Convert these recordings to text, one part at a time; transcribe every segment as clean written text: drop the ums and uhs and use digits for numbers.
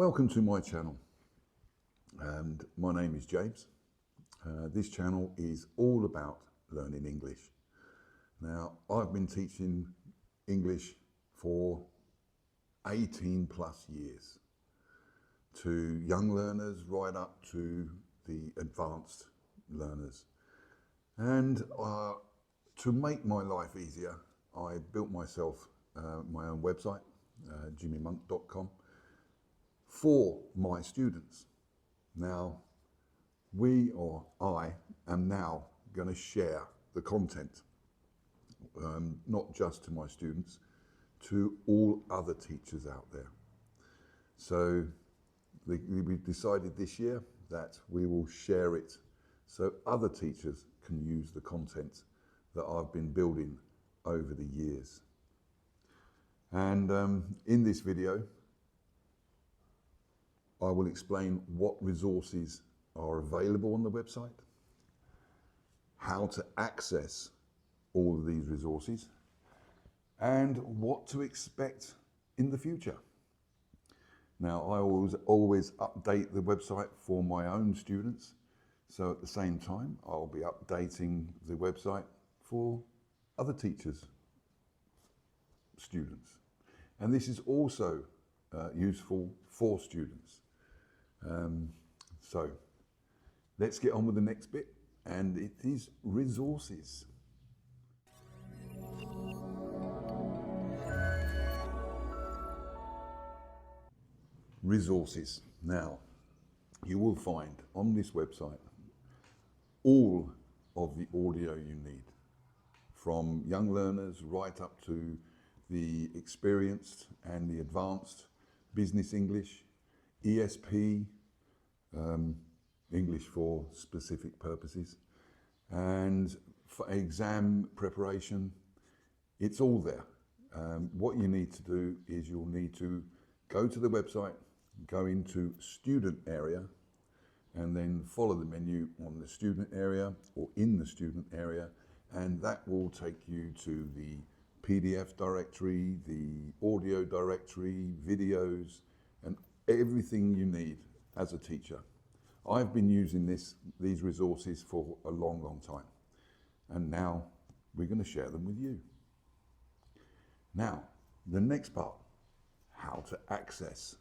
Welcome to my channel, and my name is James. This channel is all about learning English. Now, I've been teaching English for 18 plus years to young learners right up to the advanced learners. And to make my life easier, I built myself my own website, jimmymonk.com, for my students. Now, I am now going to share the content, not just to my students, to all other teachers out there. So we decided this year that we will share it so other teachers can use the content that I've been building over the years. And in this video, I will explain what resources are available on the website, how to access all of these resources, and what to expect in the future. Now, I always update the website for my own students, so at the same time, I'll be updating the website for other teachers' students. And this is also useful for students. So let's get on with the next bit, and it is resources. Resources. Now, you will find on this website all of the audio you need, from young learners right up to the experienced and the advanced business English, ESP, English for specific purposes, and for exam preparation. It's all there. What you need to do is you'll need to go to the website, go into student area, and then follow the menu on the student area or in the student area, and that will take you to the PDF directory, the audio directory, videos, and everything you need as a teacher. I've been using these resources for a long, long time, and now we're going to share them with you. Now, the next part, how to access.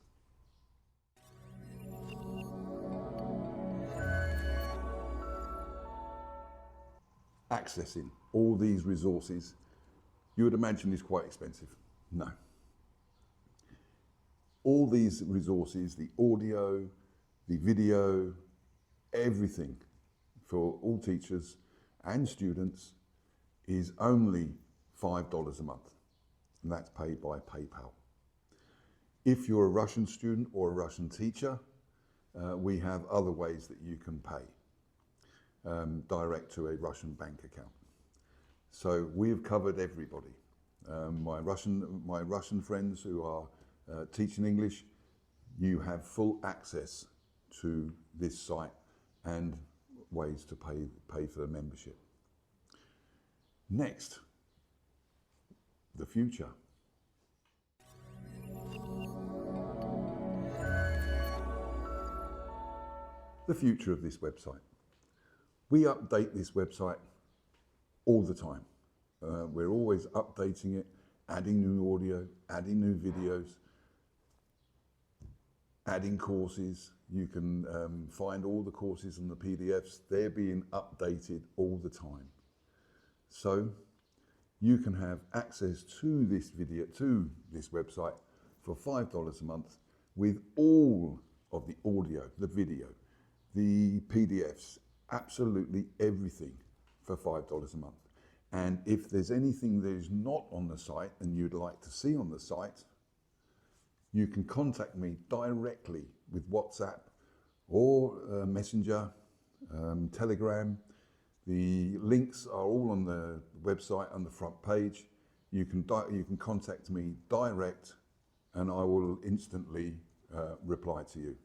Accessing all these resources, you would imagine, is quite expensive. No. All these resources, the audio, the video, everything for all teachers and students is only $5 a month, and that's paid by PayPal. If you're a Russian student or a Russian teacher, we have other ways that you can pay direct to a Russian bank account. So we've covered everybody. My Russian friends who are teaching English, you have full access to this site and ways to pay for the membership. Next, the future. The future of this website. We update this website all the time. We're always updating it, adding new audio, adding new videos, adding courses. You can find all the courses and the PDFs. They're being updated all the time. So you can have access to this website for $5 a month with all of the audio, the video, the PDFs, absolutely everything for $5 a month. And if there's anything that is not on the site and you'd like to see on the site, you can contact me directly with WhatsApp or Messenger, Telegram. The links are all on the website on the front page. You can contact me direct, and I will instantly reply to you.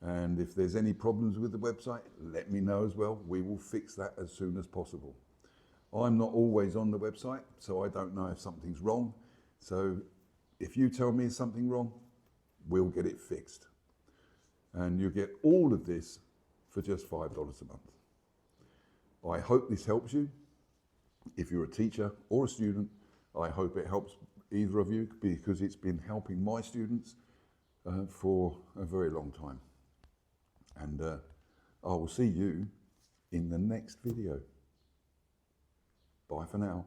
And if there's any problems with the website, let me know as well. We will fix that as soon as possible. I'm not always on the website, so I don't know if something's wrong. So if you tell me something wrong, we'll get it fixed. And you get all of this for just $5 a month. I hope this helps you. If you're a teacher or a student, I hope it helps either of you, because it's been helping my students for a very long time. And I will see you in the next video. Bye for now.